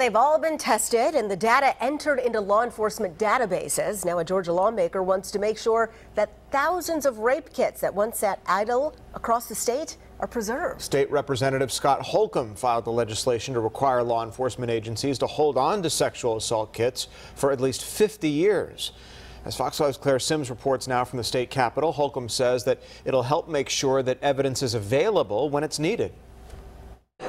they've all been tested and the data entered into law enforcement databases. Now a Georgia lawmaker wants to make sure that thousands of rape kits that once sat idle across the state are preserved. State Representative Scott Holcomb filed the legislation to require law enforcement agencies to hold on to sexual assault kits for at least 50 years. As Fox 5's Claire Sims reports now from the state capitol, Holcomb says that it'll help make sure that evidence is available when it's needed.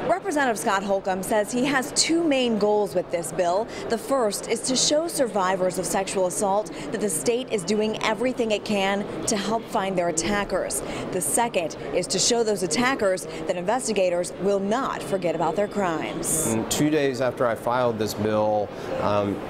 Representative Scott Holcomb says he has two main goals with this bill. The first is to show survivors of sexual assault that the state is doing everything it can to help find their attackers. The second is to show those attackers that investigators will not forget about their crimes. 2 days after I filed this bill,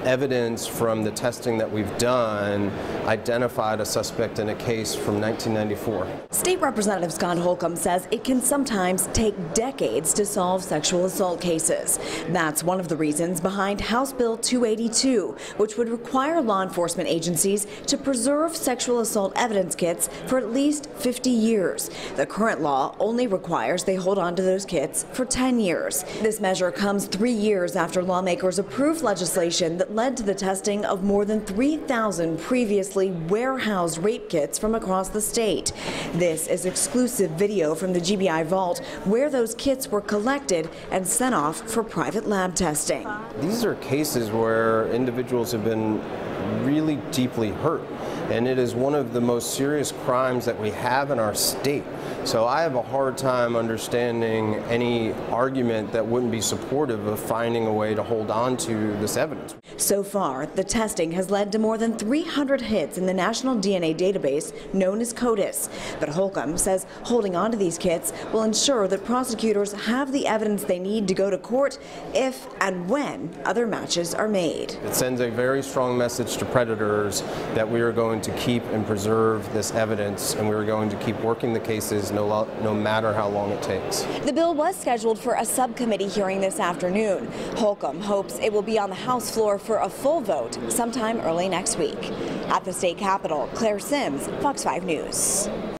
evidence from the testing that we've done identified a suspect in a case from 1994. State Representative Scott Holcomb says it can sometimes take decades to solve sexual assault cases. That's one of the reasons behind House Bill 282, which would require law enforcement agencies to preserve sexual assault evidence kits for at least 50 years. The current law only requires they hold on to those kits for 10 years. This measure comes 3 years after lawmakers approved legislation that led to the testing of more than 3,000 previously warehoused rape kits from across the state. This is exclusive video from the GBI vault where those kits were collected and sent off for private lab testing. These are cases where individuals have been really deeply hurt, and it is one of the most serious crimes that we have in our state. So I have a hard time understanding any argument that wouldn't be supportive of finding a way to hold on to this evidence. So far, the testing has led to more than 300 hits in the national DNA database known as CODIS. But Holcomb says holding on to these kits will ensure that prosecutors have the evidence they need to go to court if and when other matches are made. It sends a very strong message to predators that we are going to keep and preserve this evidence, and we are going to keep working the cases no matter how long it takes. The bill was scheduled for a subcommittee hearing this afternoon. Holcomb hopes it will be on the House floor for a full vote sometime early next week. At the state capitol, Claire Sims, Fox 5 News.